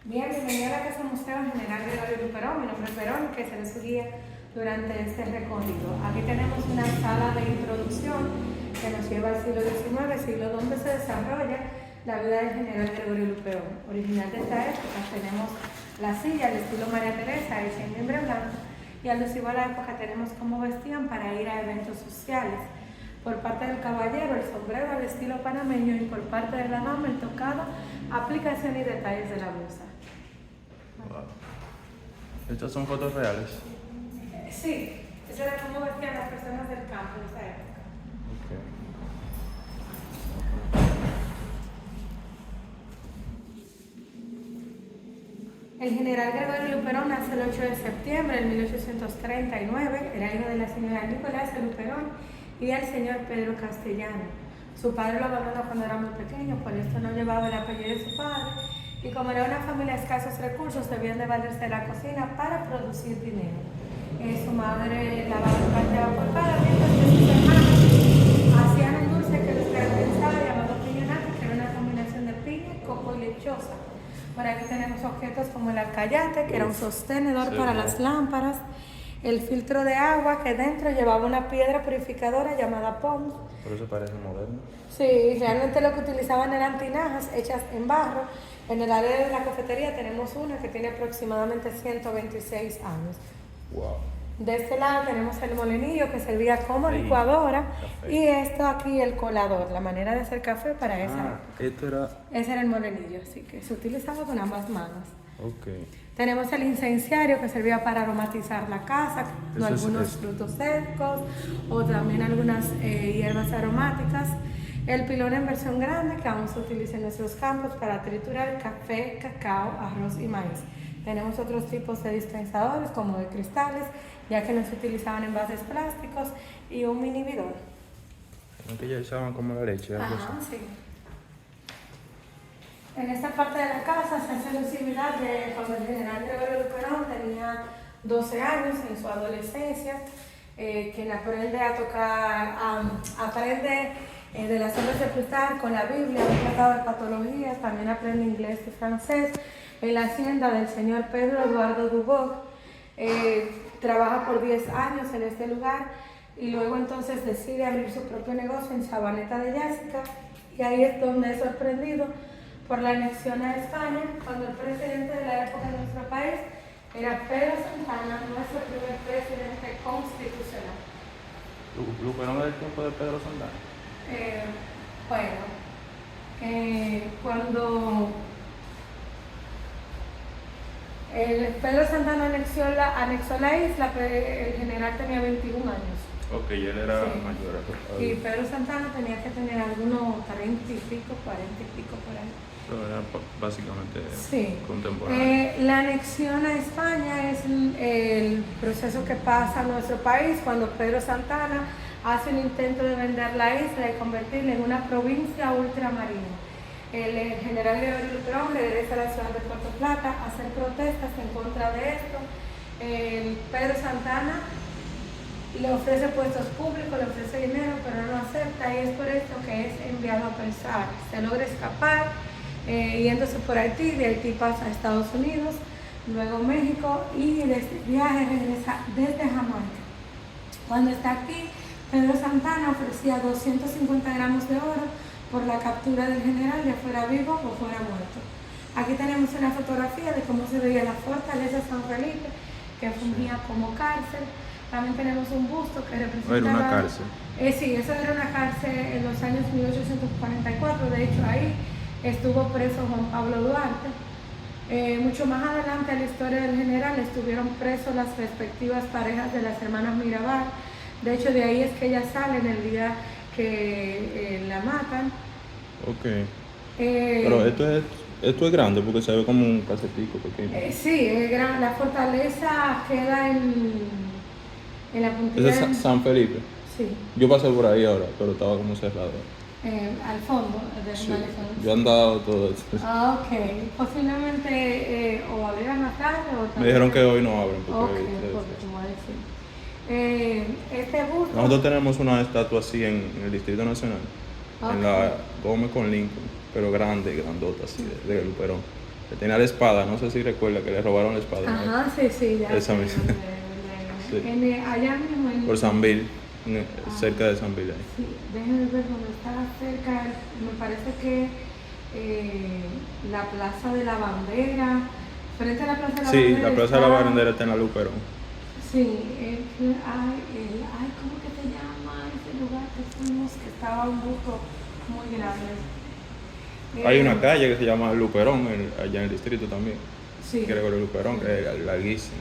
Bien, bienvenido a la Casa Museo General Gregorio Luperón. Mi nombre es Verónica y seré su guía durante este recorrido. Aquí tenemos una sala de introducción que nos lleva al siglo XIX, siglo donde se desarrolla la vida del general Gregorio Luperón. Original de esta época tenemos la silla al estilo María Teresa, hecha en mimbre blanco, y alusivo a la época tenemos cómo vestían para ir a eventos sociales. Por parte del caballero, el sombrero al estilo panameño, y por parte de la dama, el tocado, aplicación y detalles de la blusa. Wow. ¿Estas son fotos reales? Sí, eso era cómo vestían las personas del campo de esa época. Okay. El general Gregorio Luperón nace el 8 de septiembre de 1839, era hijo de la señora Nicolás Luperón y del señor Pedro Castellano. Su padre lo abandonó cuando era muy pequeño, por esto no llevaba el apellido de su padre, y como era una familia de escasos recursos, debían de valerse de la cocina para producir dinero. Su madre lavaba y planchaba por cada mientras que sus hermanos hacían un dulce que les caracterizaba llamado piñonata, que era una combinación de piña, coco y lechosa. Por aquí tenemos objetos como el alcayate, que era un sostenedor para las lámparas, el filtro de agua, que dentro llevaba una piedra purificadora llamada POM. Por eso parece moderno. Sí, realmente lo que utilizaban eran tinajas hechas en barro. En el área de la cafetería tenemos una que tiene aproximadamente 126 años. Wow. De este lado tenemos el molinillo que servía como licuadora, y esto aquí el colador, la manera de hacer café para esa. Ese era el molinillo, así que se utilizaba con ambas manos. Okay. Tenemos el incenciario que servía para aromatizar la casa, algunos frutos secos o también algunas hierbas aromáticas. El pilón en versión grande que aún se utiliza en nuestros campos para triturar café, cacao, arroz y maíz. Tenemos otros tipos de dispensadores como de cristales, ya que no se utilizaban envases plásticos, y un mini bidón. Aunque ya usaban como la leche. Ajá, sí. En esta parte de la casa se hace alusividad de cuando el general Gregorio Luperón tenía 12 años, en su adolescencia, quien aprende a tocar, aprende de las obras de Plutarco con la Biblia, un tratado de patologías, también aprende inglés y francés. En la hacienda del señor Pedro Eduardo Duboc, trabaja por 10 años en este lugar, y luego entonces decide abrir su propio negocio en Sabaneta de Yásica, y ahí es donde es sorprendido por la anexión a España, cuando el presidente de la época de nuestro país era Pedro Santana, nuestro primer presidente constitucional. ¿Luperón era el tiempo de Pedro Santana? Cuando Pedro Santana anexó la isla, el general tenía 21 años. Ok, él era mayor. Y Pedro Santana tenía que tener algunos 30 y pico, 40 y pico por ahí. Pero era básicamente contemporáneo. La anexión a España es el proceso que pasa a nuestro país cuando Pedro Santana hace un intento de vender la isla y convertirla en una provincia ultramarina. El general Gregorio Luperón regresa a la ciudad de Puerto Plata a hacer protestas en contra de esto. Pedro Santana le ofrece puestos públicos, le ofrece dinero, pero no acepta, y es por esto que es enviado a pensar. Se logra escapar yéndose por Haití, de Haití pasa a Estados Unidos, luego México, y de este viaje regresa desde Jamaica. Cuando está aquí, Pedro Santana ofrecía 250 gramos de oro por la captura del general, ya fuera vivo o fuera muerto. Aquí tenemos una fotografía de cómo se veía la fortaleza de San Felipe, que fungía como cárcel. También tenemos un busto que representa... ¿Era una cárcel? Sí, eso era una cárcel en los años 1844, de hecho ahí estuvo preso Juan Pablo Duarte. Mucho más adelante en la historia del general estuvieron presos las respectivas parejas de las hermanas Mirabal. De hecho, de ahí es que ella sale en el día que la matan. Ok. Pero esto es grande porque se ve como un casetico pequeño. Sí, es grande. La fortaleza queda en la puntilla. ¿Ese es San Felipe? Sí. Yo pasé por ahí ahora, pero estaba como cerrado. Al fondo del malecón. Yo he andado todo eso. Ok. Posiblemente o abrieran más tarde o también... Me dijeron que hoy no abren. Porque como decir. Este busto... Nosotros tenemos una estatua así en el Distrito Nacional, en la Gómez con Lincoln, pero grande, grandota así, de Luperón. que tenía la espada, no sé si recuerda que le robaron la espada. Ajá, sí, sí, ya. Esa sé misma. Sí. Allá mismo en... Por San Bill, cerca de San Bill ahí. Sí, déjeme ver dónde estaba cerca, me parece que la Plaza de la Bandera, frente a la Plaza de la Sí, Bandera. la Plaza de la Bandera está en la Luperón. Sí, ¿cómo que se llama ese lugar que fuimos? Que estaba un buco muy grande. Hay una calle que se llama Luperón, allá en el distrito también. Sí. Gregorio Luperón, que es larguísimo.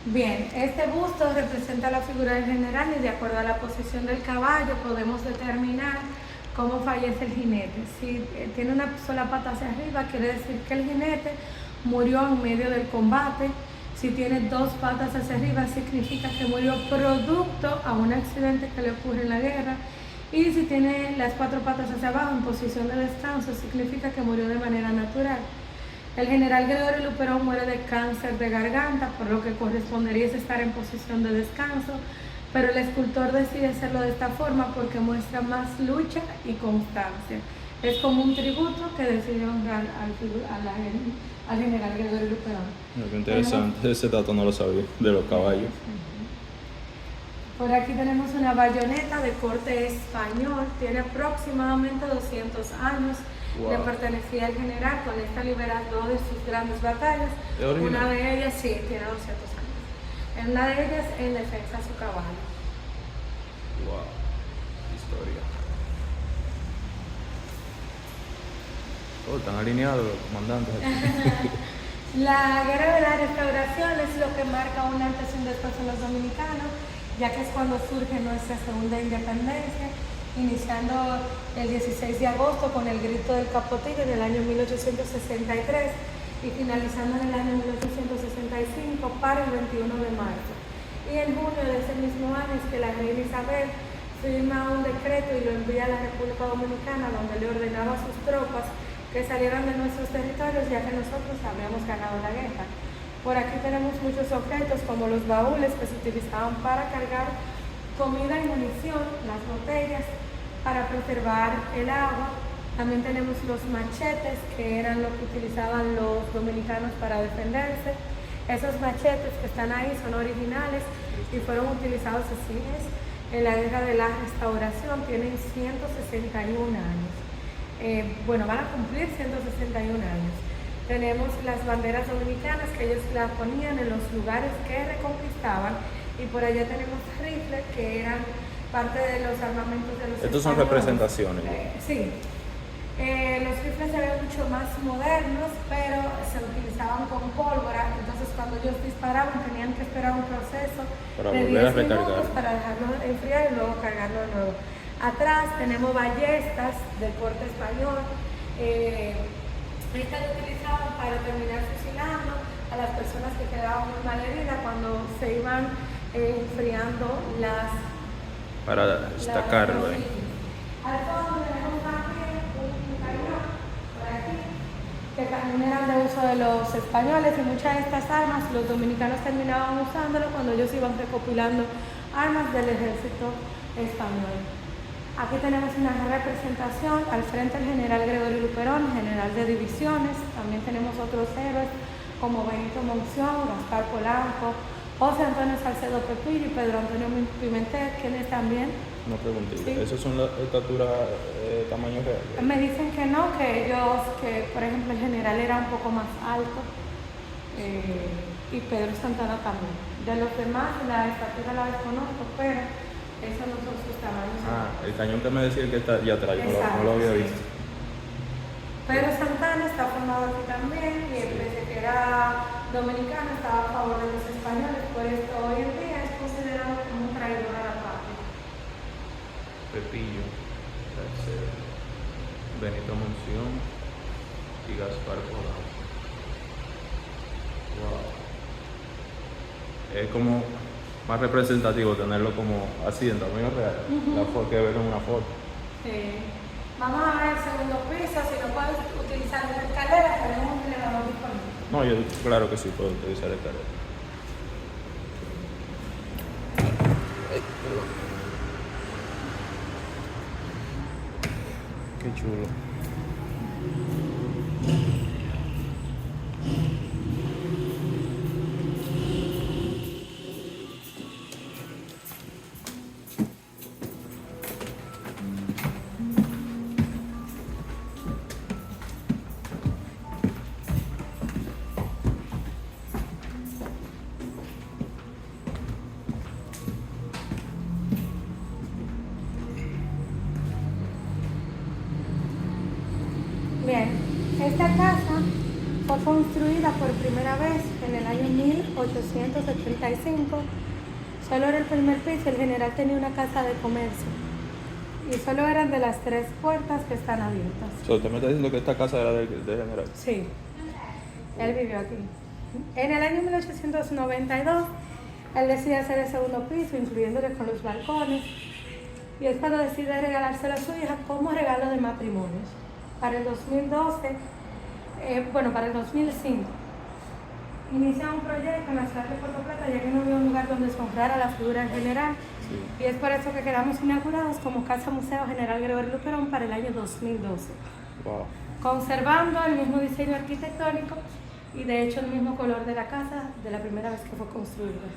Bien, este busto representa la figura del general y de acuerdo a la posición del caballo podemos determinar cómo fallece el jinete. Si tiene una sola pata hacia arriba, quiere decir que el jinete murió en medio del combate. Si tiene dos patas hacia arriba, significa que murió producto a un accidente que le ocurre en la guerra. Y si tiene las cuatro patas hacia abajo en posición de descanso, significa que murió de manera natural. El general Gregorio Luperón muere de cáncer de garganta, por lo que correspondería estar en posición de descanso, pero el escultor decide hacerlo de esta forma porque muestra más lucha y constancia. Es como un tributo que decidió honrar al general Gregorio Luperón. Qué interesante, ese dato no lo sabía, de los caballos. Por aquí tenemos una bayoneta de corte español, tiene aproximadamente 200 años. Wow. Le pertenecía al general, con esta liberó dos de sus grandes batallas. Una de ellas sí, tiene 200 años. En una de ellas en defensa de su caballo. Wow, historia. Oh, están alineados los comandantes aquí. La guerra de la restauración es lo que marca un antes y un después en los dominicanos, ya que es cuando surge nuestra segunda independencia, iniciando el 16 de agosto con el grito del Capotillo del año 1863 y finalizando en el año 1865 para el 21 de marzo. Y en junio de ese mismo año es que la reina Isabel firma un decreto y lo envía a la República Dominicana, donde le ordenaba a sus tropas que salieran de nuestros territorios, ya que nosotros habíamos ganado la guerra. Por aquí tenemos muchos objetos como los baúles que se utilizaban para cargar comida y munición, las botellas para preservar el agua. También tenemos los machetes, que eran lo que utilizaban los dominicanos para defenderse. Esos machetes que están ahí son originales y fueron utilizados así en la guerra de la restauración, tienen 161 años. Van a cumplir 161 años. Tenemos las banderas dominicanas que ellos las ponían en los lugares que reconquistaban, y por allá tenemos rifles que eran parte de los armamentos de los Estos son españoles. representaciones. Sí. Los rifles se ven mucho más modernos, pero se utilizaban con pólvora, entonces cuando ellos disparaban tenían que esperar un proceso para de volver 10 a recargar, minutos para dejarlo enfriar y luego cargarlo de nuevo. Atrás tenemos ballestas del corte español. Estas se utilizaban para terminar fusilando a las personas que quedaban muy mal heridas cuando se iban enfriando las... para destacarlo ahí. Al fondo tenemos también un cañón por aquí, que también eran de uso de los españoles, y muchas de estas armas los dominicanos terminaban usándolo cuando ellos iban recopilando armas del ejército español. Aquí tenemos una representación, al frente el general Gregorio Luperón, general de divisiones. También tenemos otros héroes como Benito Monción, Gaspar Polanco, José Antonio Salcedo Pepillo y Pedro Antonio Pimentel, quienes también... Una preguntita, ¿sí? ¿Esos son la estatura tamaño real? Me dicen que no, que ellos, que por ejemplo el general era un poco más alto, y Pedro Santana también. De los demás la estatura la desconozco, pero esos no son sus tamaños. El cañón que me decía que está allá atrás, no lo había visto. Pedro Santana está formado aquí también, y pese que era dominicano, estaba a favor de los españoles, por esto hoy en día es considerado como un traidor a la patria. Pepillo, Benito Monción y Gaspar Polanco. Wow. Es como más representativo tenerlo como así en tamaño real, la foto que ver en una foto. Sí. Vamos a ver el segundo piso, si no puedes utilizar una escalera, tenemos un elevador disponible. No, yo claro que sí puedo utilizar escalera. Perdón. Qué chulo. Esta casa fue construida por primera vez en el año 1875. Solo era el primer piso, el general tenía una casa de comercio y solo eran de las 3 puertas que están abiertas. ¿Usted me está diciendo que esta casa era del general? Sí, él vivió aquí. En el año 1892, él decide hacer el segundo piso, incluyéndole con los balcones, y es cuando decide regalárselo a su hija como regalo de matrimonio. Para el 2012, para el 2005, inicia un proyecto en la ciudad de Puerto Plata, ya que no había un lugar donde se honrara la figura en general. Sí. Y es por eso que quedamos inaugurados como Casa Museo General Gregorio Luperón para el año 2012. Wow. Conservando el mismo diseño arquitectónico y de hecho el mismo color de la casa de la primera vez que fue construida.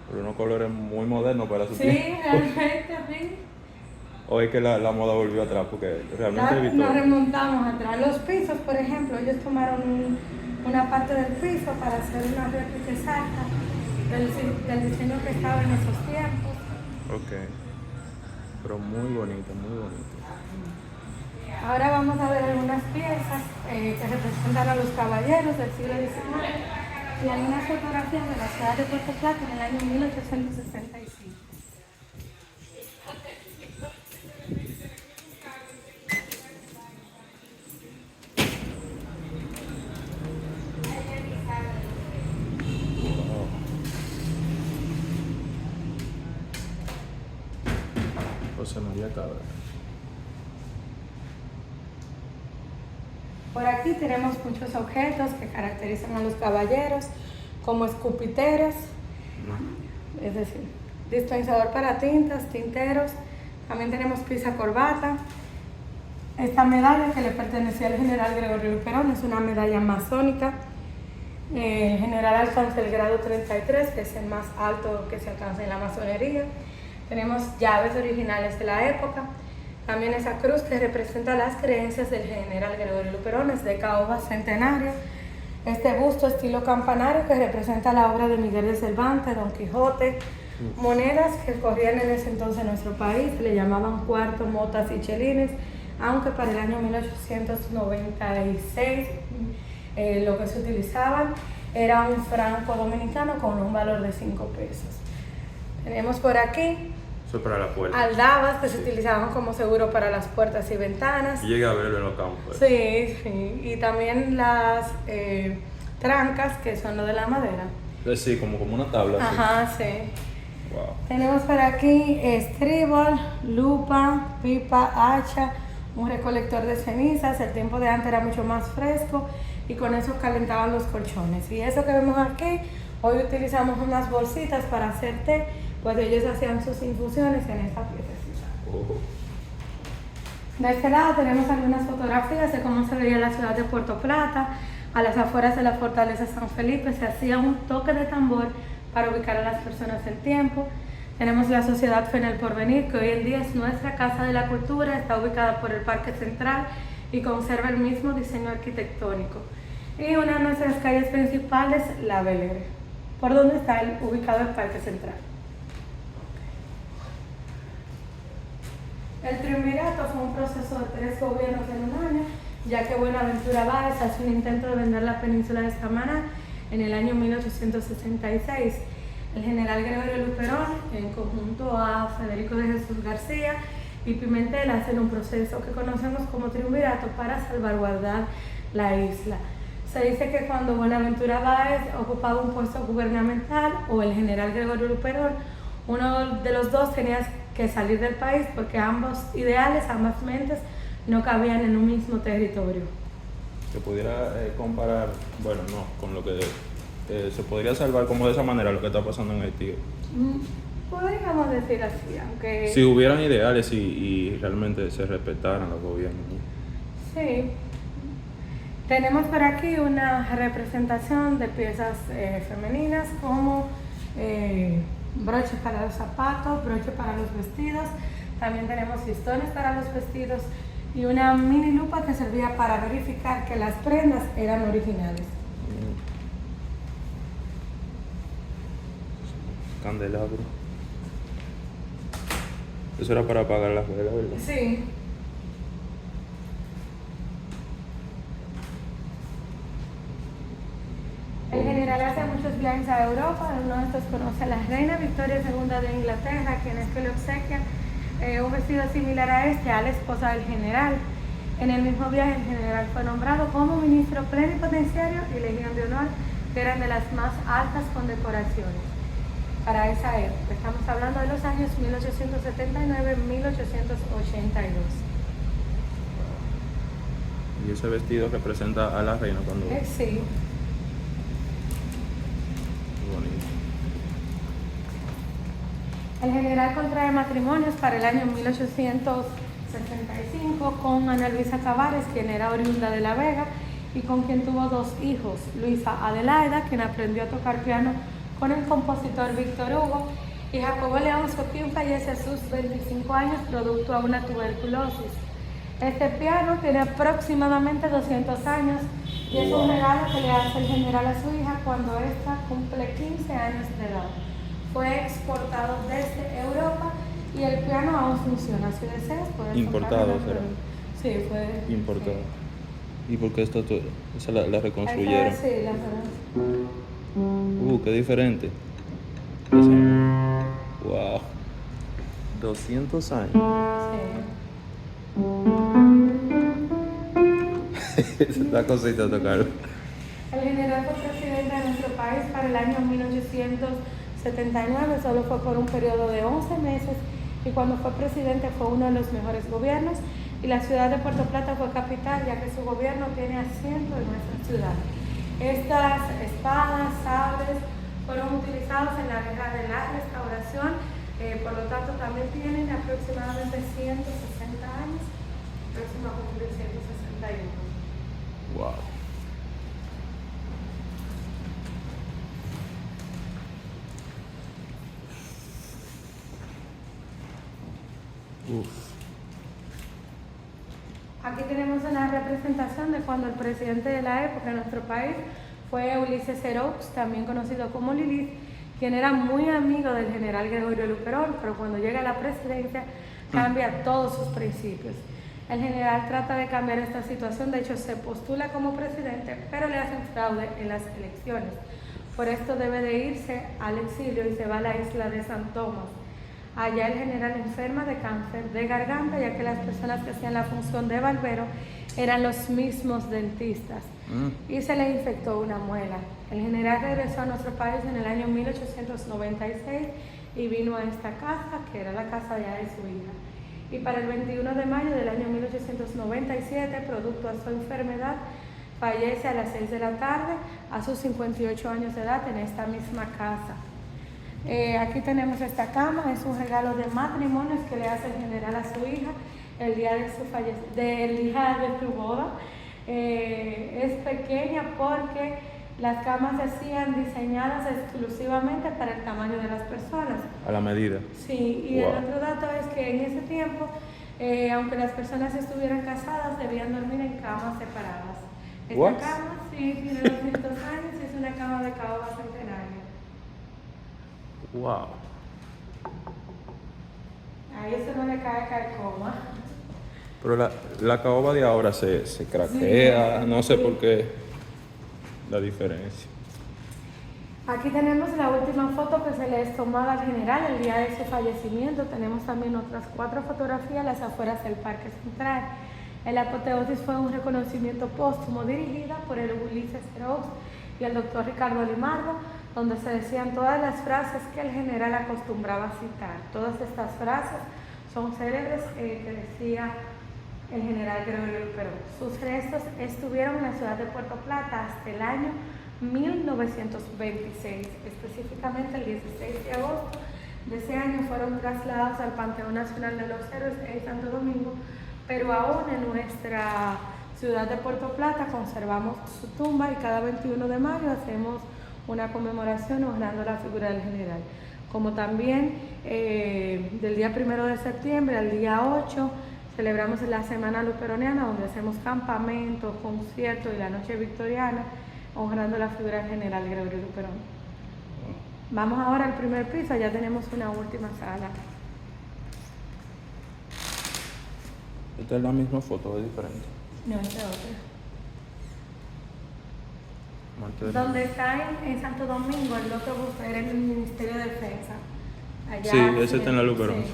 Pero unos colores muy modernos para su Sí, tiempo. realmente, sí. O es que la moda volvió atrás, porque realmente he visto... Nos remontamos atrás. Los pisos, por ejemplo, ellos tomaron una parte del piso para hacer una réplica exacta del diseño que estaba en esos tiempos. Ok. Pero muy bonito, muy bonito. Ahora vamos a ver algunas piezas que representan a los caballeros del siglo XIX y algunas fotografías de la ciudad de Puerto Plata en el año 1865. José María Cabra. Por aquí tenemos muchos objetos que caracterizan a los caballeros, como escupiteros, es decir, dispensador para tintas, tinteros. También tenemos pisa corbata. Esta medalla que le pertenecía al general Gregorio Luperón es una medalla masónica. El general alcanza el grado 33, que es el más alto que se alcanza en la masonería. Tenemos llaves originales de la época. También esa cruz que representa las creencias del general Gregorio Luperón, es de caoba centenario. Este busto estilo campanario que representa la obra de Miguel de Cervantes, Don Quijote. Monedas que corrían en ese entonces en nuestro país, se le llamaban cuartos, motas y chelines, aunque para el año 1896 lo que se utilizaban era un franco dominicano con un valor de 5 pesos. Tenemos por aquí Eso es para la puerta. aldabas que se utilizaban como seguro para las puertas y ventanas. Y llegué a verlo en los campos. Sí, sí. Y también las trancas, que son lo de la madera. Sí, como una tabla. Ajá, sí. Wow. Tenemos por aquí estribol, lupa, pipa, hacha, un recolector de cenizas. El tiempo de antes era mucho más fresco y con eso calentaban los colchones. Y eso que vemos aquí, hoy utilizamos unas bolsitas para hacer té, pues ellos hacían sus infusiones en esta piececita. Oh. De este lado tenemos algunas fotografías de cómo se veía la ciudad de Puerto Plata. A las afueras de la fortaleza San Felipe se hacía un toque de tambor para ubicar a las personas en tiempo. Tenemos la Sociedad Fe en el Porvenir, que hoy en día es nuestra Casa de la Cultura, está ubicada por el Parque Central y conserva el mismo diseño arquitectónico. Y una de nuestras calles principales, La Belgré, por donde está ubicado el Parque Central. El triunvirato fue un proceso de 3 gobiernos en un año, ya que Buenaventura Báez hace un intento de vender la península de Samaná en el año 1866. El general Gregorio Luperón, en conjunto a Federico de Jesús García y Pimentel, hacen un proceso que conocemos como triunvirato para salvaguardar la isla. Se dice que cuando Buenaventura Báez ocupaba un puesto gubernamental o el general Gregorio Luperón, uno de los dos tenía que salir del país porque ambos ideales, ambas mentes, no cabían en un mismo territorio. Se pudiera comparar, bueno, no, con lo que se podría salvar como de esa manera lo que está pasando en Haití. Podríamos decir así, aunque... Si hubieran ideales y realmente se respetaran los gobiernos. Sí. Tenemos por aquí una representación de piezas femeninas como broches para los zapatos, broches para los vestidos. También tenemos listones para los vestidos y una mini lupa que servía para verificar que las prendas eran originales. Candelabro. Eso era para apagar las velas, ¿verdad? Sí. muchos viajes a Europa. Uno de estos conoce a la reina Victoria II de Inglaterra, quien es que le obsequia un vestido similar a este a la esposa del general. En el mismo viaje el general fue nombrado como ministro plenipotenciario y Legión de Honor, que eran de las más altas condecoraciones para esa época. Estamos hablando de los años 1879-1882. Y ese vestido representa a la reina cuando... Sí. Bonito. El general contrae matrimonios para el año 1865 con Ana Luisa Tavares, quien era oriunda de La Vega y con quien tuvo 2 hijos, Luisa Adelaida, quien aprendió a tocar piano con el compositor Víctor Hugo, y Jacobo Leoncio, quien fallece a sus 25 años producto a una tuberculosis. Este piano tiene aproximadamente 200 años y es un regalo que le hace el general a su hija cuando ésta cumple 15 años de edad. Fue exportado desde Europa y el piano aún funciona. Si deseas, puedes importado, ¿será? Sí, fue importado. Sí. ¿Y por qué esta la reconstruyeron? Sí, la verdad. Qué diferente. Wow. 200 años. Sí. Esta cosita tocar. El general fue presidente de nuestro país para el año 1879, solo fue por un periodo de 11 meses y cuando fue presidente fue uno de los mejores gobiernos y la ciudad de Puerto Plata fue capital ya que su gobierno tiene asiento en nuestra ciudad. Estas espadas, sables, fueron utilizados en la guerra de la Restauración, por lo tanto también tienen aproximadamente 160 años, próximo a cumplir 161. Wow. Aquí tenemos una representación de cuando el presidente de la época en nuestro país fue Ulises Seraux, también conocido como Lilith, quien era muy amigo del general Gregorio Luperón, pero cuando llega a la presidencia cambia todos sus principios. El general trata de cambiar esta situación, de hecho se postula como presidente, pero le hacen fraude en las elecciones. Por esto debe de irse al exilio y se va a la isla de San Tomás. Allá el general enferma de cáncer de garganta, ya que las personas que hacían la función de barbero eran los mismos dentistas, y se le infectó una muela. El general regresó a nuestro país en el año 1896 y vino a esta casa, que era la casa ya de su hija. Y para el 21 de mayo del año 1897, producto a su enfermedad, fallece a las 6 de la tarde, a sus 58 años de edad, en esta misma casa. Aquí tenemos esta cama, es un regalo de matrimonios que le hace el general a su hija el día de su boda. Es pequeña porque las camas se hacían diseñadas exclusivamente para el tamaño de las personas. A la medida. Sí, y el otro dato es que en ese tiempo, aunque las personas estuvieran casadas, debían dormir en camas separadas. Esta cama sí tiene 200 años y es una cama de caoba centenaria. Wow. Ahí eso no le cae calcoma. Pero la caoba de ahora se craquea, sí, no sé por qué la diferencia. Aquí tenemos la última foto que se le es tomada al general el día de su fallecimiento. Tenemos también otras 4 fotografías a las afueras del Parque Central. El apoteosis fue un reconocimiento póstumo dirigida por el Ulises Seraux y el doctor Ricardo Limardo, donde se decían todas las frases que el general acostumbraba a citar. Todas estas frases son célebres que decía el general Gregorio Luperón. Sus restos estuvieron en la ciudad de Puerto Plata hasta el año 1926, específicamente el 16 de agosto de ese año fueron trasladados al Panteón Nacional de los Héroes en Santo Domingo, pero aún en nuestra ciudad de Puerto Plata conservamos su tumba y cada 21 de mayo hacemos una conmemoración honrando la figura del general. Como también del día 1 de septiembre al día 8 celebramos la Semana Luperoniana, donde hacemos campamentos, conciertos y la Noche Victoriana, honrando la figura del general Gregorio Luperón. Vamos ahora al primer piso, ya tenemos una última sala. Esta es la misma foto, es diferente. No, esta es otra. Donde está en Santo Domingo, el otro bus era en el Ministerio de Defensa. Allá, Sí, ese está en la Luperón. sí.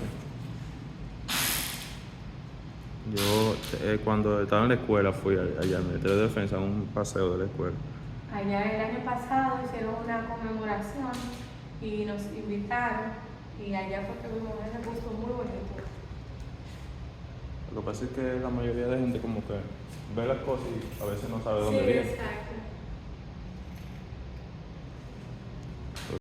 Yo cuando estaba en la escuela fui allá al Ministerio de Defensa en un paseo de la escuela. Allá el año pasado hicieron una conmemoración y nos invitaron y allá fue que vimos ese busto muy bonito. Lo que pasa es que la mayoría de gente como que ve las cosas y a veces no sabe dónde Sí, viene. exacto.